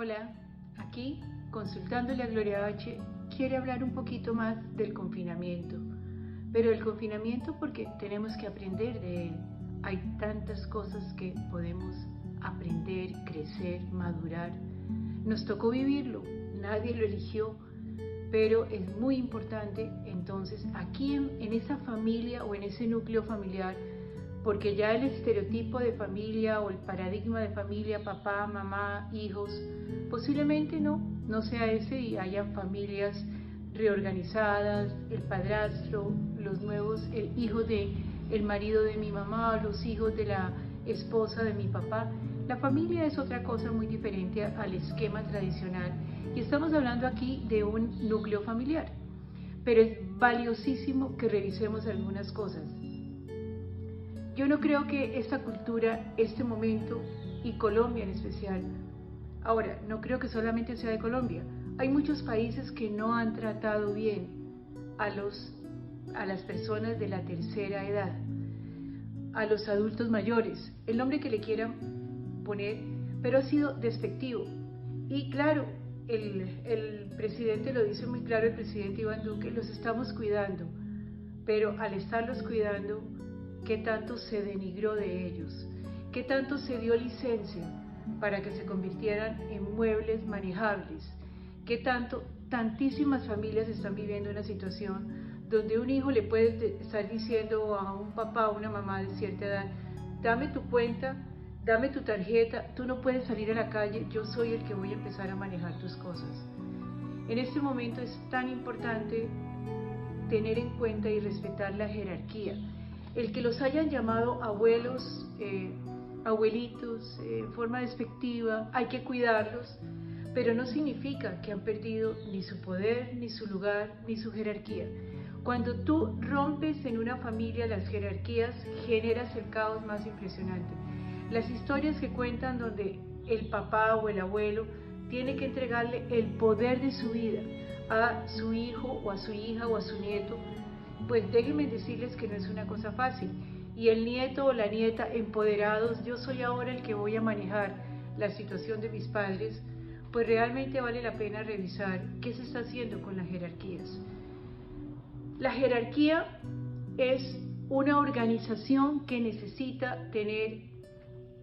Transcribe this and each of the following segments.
Hola, aquí consultándole a Gloria H. quiere hablar un poquito más del confinamiento, pero el confinamiento porque tenemos que aprender de él. Hay tantas cosas que podemos aprender, crecer, madurar. Nos tocó vivirlo, nadie lo eligió, pero es muy importante entonces aquí en esa familia o en ese núcleo familiar, porque ya el estereotipo de familia o el paradigma de familia, papá, mamá, hijos, posiblemente no sea ese y haya familias reorganizadas, el padrastro, los nuevos, el hijo de el marido de mi mamá, los hijos de la esposa de mi papá. La familia es otra cosa muy diferente al esquema tradicional y estamos hablando aquí de un núcleo familiar, pero es valiosísimo que revisemos algunas cosas. Yo no creo que esta cultura, este momento, y Colombia en especial, ahora, no creo que solamente sea de Colombia, hay muchos países que no han tratado bien a las personas de la tercera edad, a los adultos mayores, el nombre que le quieran poner, pero ha sido despectivo. Y claro, el presidente lo dice muy claro, el presidente Iván Duque, los estamos cuidando, pero al estarlos cuidando, ¿qué tanto se denigró de ellos? ¿Qué tanto se dio licencia para que se convirtieran en muebles manejables? ¿Qué tantísimas familias están viviendo una situación donde un hijo le puede estar diciendo a un papá o una mamá de cierta edad, dame tu cuenta, dame tu tarjeta, tú no puedes salir a la calle, yo soy el que voy a empezar a manejar tus cosas? En este momento es tan importante tener en cuenta y respetar la jerarquía. El que los hayan llamado abuelos, abuelitos, en forma despectiva, hay que cuidarlos, pero no significa que han perdido ni su poder, ni su lugar, ni su jerarquía. Cuando tú rompes en una familia las jerarquías, generas el caos más impresionante. Las historias que cuentan donde el papá o el abuelo tiene que entregarle el poder de su vida a su hijo o a su hija o a su nieto, pues déjenme decirles que no es una cosa fácil. Y el nieto o la nieta empoderados, yo soy ahora el que voy a manejar la situación de mis padres, pues realmente vale la pena revisar qué se está haciendo con las jerarquías. La jerarquía es una organización que necesita tener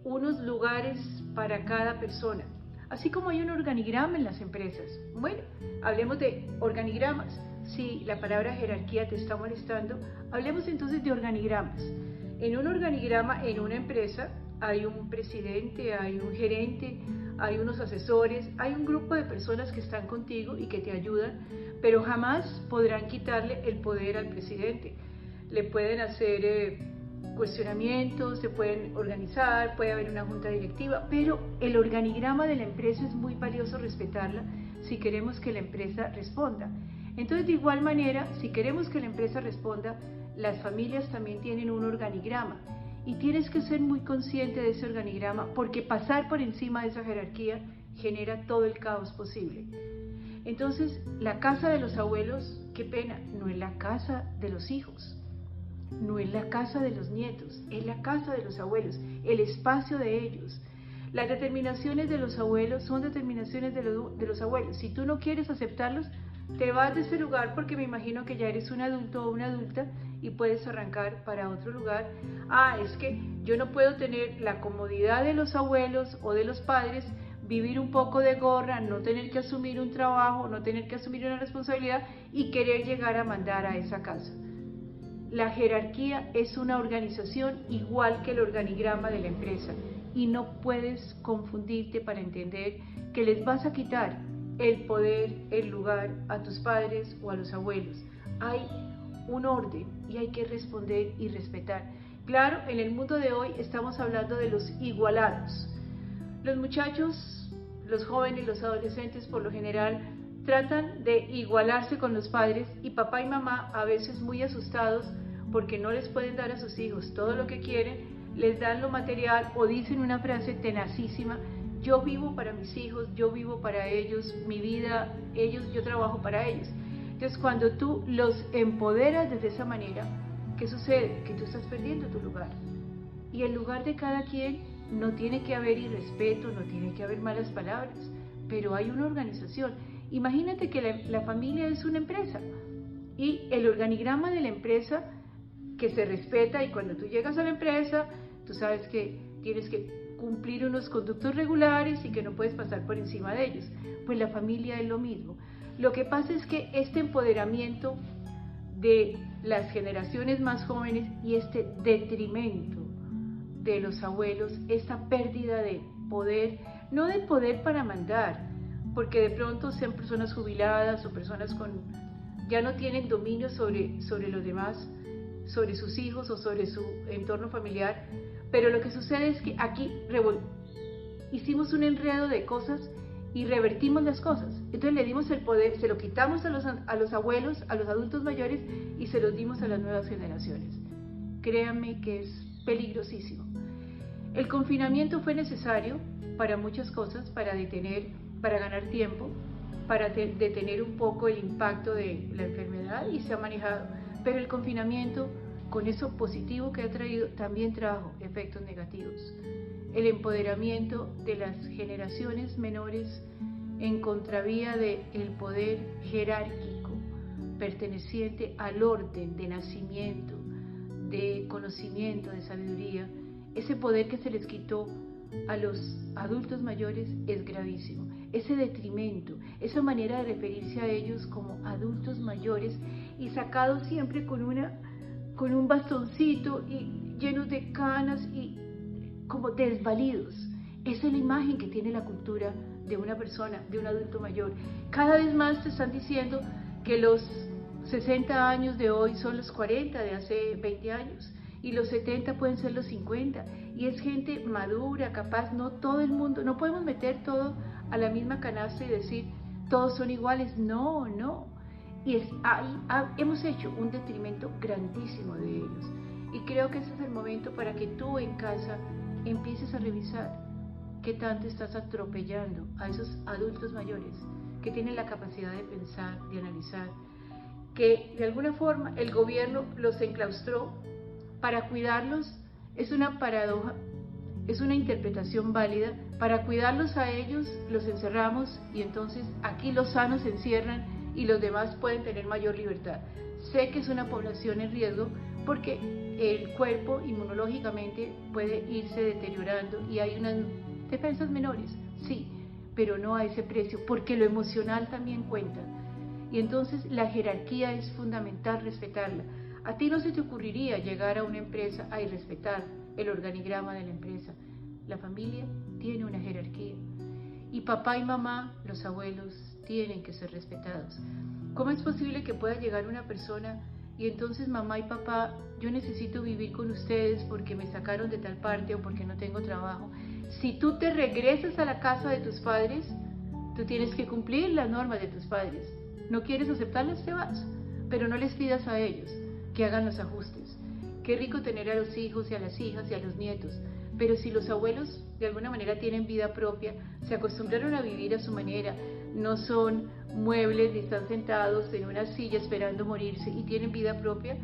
unos lugares para cada persona, así como hay un organigrama en las empresas. Bueno, hablemos de organigramas. Si la palabra jerarquía te está molestando, hablemos entonces de organigramas. En un organigrama, en una empresa, hay un presidente, hay un gerente, hay unos asesores, hay un grupo de personas que están contigo y que te ayudan, pero jamás podrán quitarle el poder al presidente. Le pueden hacer cuestionamientos, se pueden organizar, puede haber una junta directiva, pero el organigrama de la empresa es muy valioso respetarla si queremos que la empresa responda. Entonces, de igual manera, si queremos que la empresa responda, las familias también tienen un organigrama y tienes que ser muy consciente de ese organigrama porque pasar por encima de esa jerarquía genera todo el caos posible. Entonces, la casa de los abuelos, qué pena, no es la casa de los hijos, no es la casa de los nietos, es la casa de los abuelos, el espacio de ellos. Las determinaciones de los abuelos son determinaciones de los abuelos. Si tú no quieres aceptarlos, te vas de ese lugar porque me imagino que ya eres un adulto o una adulta y puedes arrancar para otro lugar. Es que yo no puedo tener la comodidad de los abuelos o de los padres, vivir un poco de gorra, no tener que asumir un trabajo, no tener que asumir una responsabilidad y querer llegar a mandar a esa casa. La jerarquía es una organización igual que el organigrama de la empresa y no puedes confundirte para entender que les vas a quitar el poder, el lugar a tus padres o a los abuelos. Hay un orden y hay que responder y respetar. Claro, en el mundo de hoy estamos hablando de los igualados. Los muchachos, los jóvenes, los adolescentes por lo general tratan de igualarse con los padres y papá y mamá a veces muy asustados porque no les pueden dar a sus hijos todo lo que quieren, les dan lo material o dicen una frase tenacísima: yo vivo para mis hijos, yo vivo para ellos, mi vida, ellos, yo trabajo para ellos. Entonces, cuando tú los empoderas de esa manera, ¿qué sucede? Que tú estás perdiendo tu lugar. Y el lugar de cada quien no tiene que haber irrespeto, no tiene que haber malas palabras, pero hay una organización. Imagínate que la familia es una empresa y el organigrama de la empresa que se respeta, y cuando tú llegas a la empresa, tú sabes que tienes que cumplir unos conductos regulares y que no puedes pasar por encima de ellos. Pues la familia es lo mismo. Lo que pasa es que este empoderamiento de las generaciones más jóvenes y este detrimento de los abuelos, esta pérdida de poder, no de poder para mandar, porque de pronto sean personas jubiladas o personas ya no tienen dominio sobre los demás, sobre sus hijos o sobre su entorno familiar, pero lo que sucede es que aquí hicimos un enredo de cosas y revertimos las cosas. Entonces le dimos el poder, se lo quitamos a los abuelos, a los adultos mayores, y se los dimos a las nuevas generaciones. Créanme que es peligrosísimo. El confinamiento fue necesario para muchas cosas, para ganar tiempo, para detener un poco el impacto de la enfermedad, y se ha manejado. Pero el confinamiento, con eso positivo que ha traído, también trajo efectos negativos. El empoderamiento de las generaciones menores en contravía del poder jerárquico perteneciente al orden de nacimiento, de conocimiento, de sabiduría. Ese poder que se les quitó a los adultos mayores es gravísimo. Ese detrimento, esa manera de referirse a ellos como adultos mayores y sacados siempre con un bastoncito y llenos de canas y como desvalidos. Esa es la imagen que tiene la cultura de una persona, de un adulto mayor. Cada vez más te están diciendo que los 60 años de hoy son los 40 de hace 20 años y los 70 pueden ser los 50, y es gente madura, capaz. No todo el mundo, no podemos meter todo a la misma canasta y decir todos son iguales. No. Y hemos hecho un detrimento grandísimo de ellos, y creo que ese es el momento para que tú en casa empieces a revisar qué tanto estás atropellando a esos adultos mayores que tienen la capacidad de pensar, de analizar, que de alguna forma el gobierno los enclaustró para cuidarlos. Es una paradoja, es una interpretación válida. Para cuidarlos a ellos los encerramos, y entonces aquí los sanos se encierran y los demás pueden tener mayor libertad. Sé que es una población en riesgo porque el cuerpo inmunológicamente puede irse deteriorando y hay unas defensas menores, sí, pero no a ese precio, porque lo emocional también cuenta. Y entonces la jerarquía es fundamental respetarla. A ti no se te ocurriría llegar a una empresa a irrespetar el organigrama de la empresa. La familia tiene una jerarquía, y papá y mamá, los abuelos, tienen que ser respetados. ¿Cómo es posible que pueda llegar una persona y entonces mamá y papá, yo necesito vivir con ustedes porque me sacaron de tal parte o porque no tengo trabajo? Si tú te regresas a la casa de tus padres, tú tienes que cumplir las normas de tus padres. No quieres aceptarlas, te vas, pero no les pidas a ellos que hagan los ajustes. Qué rico tener a los hijos y a las hijas y a los nietos, pero si los abuelos de alguna manera tienen vida propia, se acostumbraron a vivir a su manera, no son muebles ni están sentados en una silla esperando morirse y tienen vida propia,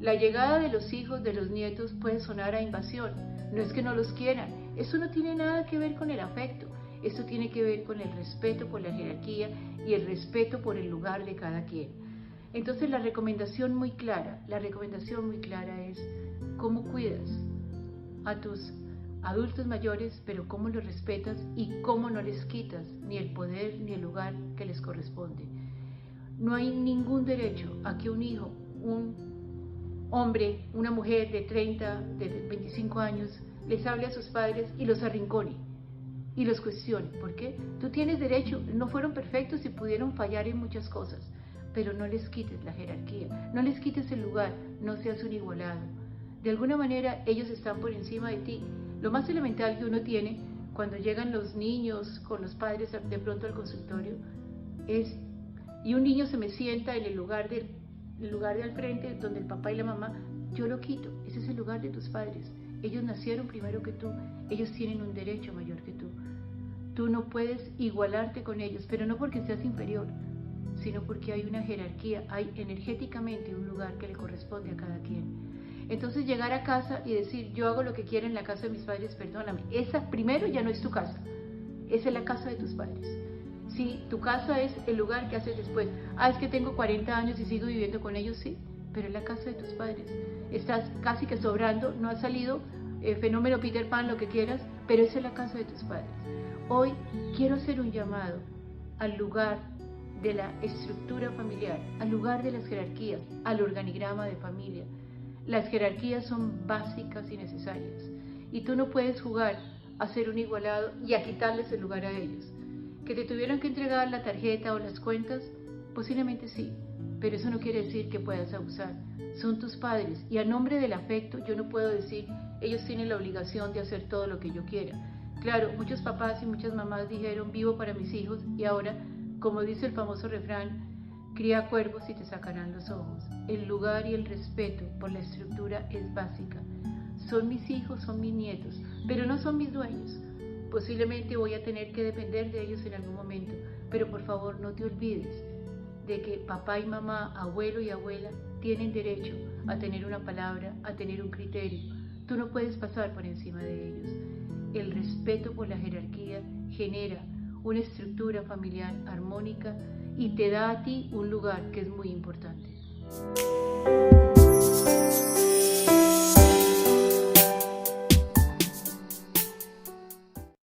la llegada de los hijos, de los nietos puede sonar a invasión. No es que no los quieran, eso no tiene nada que ver con el afecto, esto tiene que ver con el respeto por la jerarquía y el respeto por el lugar de cada quien. Entonces la recomendación muy clara es cómo cuidas a tus adultos mayores, pero cómo los respetas y cómo no les quitas ni el poder ni el lugar que les corresponde. No hay ningún derecho a que un hijo, un hombre, una mujer de 30, de 25 años, les hable a sus padres y los arrincone y los cuestione. ¿Por qué? Tú tienes derecho, no fueron perfectos y pudieron fallar en muchas cosas, pero no les quites la jerarquía, no les quites el lugar, no seas un igualado. De alguna manera ellos están por encima de ti. Lo más elemental que uno tiene cuando llegan los niños con los padres de pronto al consultorio es, y un niño se me sienta en el lugar de al frente donde el papá y la mamá, yo lo quito, ese es el lugar de tus padres. Ellos nacieron primero que tú, ellos tienen un derecho mayor que tú. Tú no puedes igualarte con ellos, pero no porque seas inferior, sino porque hay una jerarquía, hay energéticamente un lugar que le corresponde a cada quien. Entonces llegar a casa y decir, yo hago lo que quiera en la casa de mis padres, perdóname, esa primero ya no es tu casa, esa es la casa de tus padres. Si tu casa es el lugar que haces después, es que tengo 40 años y sigo viviendo con ellos, sí, pero es la casa de tus padres. Estás casi que sobrando, no has salido, fenómeno Peter Pan, lo que quieras, pero esa es la casa de tus padres. Hoy quiero hacer un llamado al lugar de la estructura familiar, al lugar de las jerarquías, al organigrama de familia. Las jerarquías son básicas y necesarias, y tú no puedes jugar a ser un igualado y a quitarles el lugar a ellos. ¿Que te tuvieron que entregar la tarjeta o las cuentas? Posiblemente sí, pero eso no quiere decir que puedas abusar. Son tus padres y a nombre del afecto yo no puedo decir ellos tienen la obligación de hacer todo lo que yo quiera. Claro, muchos papás y muchas mamás dijeron vivo para mis hijos y ahora, como dice el famoso refrán, cría cuervos y te sacarán los ojos. El lugar y el respeto por la estructura es básica. Son mis hijos, son mis nietos, pero no son mis dueños. Posiblemente voy a tener que depender de ellos en algún momento, pero por favor no te olvides de que papá y mamá, abuelo y abuela tienen derecho a tener una palabra, a tener un criterio. Tú no puedes pasar por encima de ellos. El respeto por la jerarquía genera una estructura familiar armónica y te da a ti un lugar que es muy importante.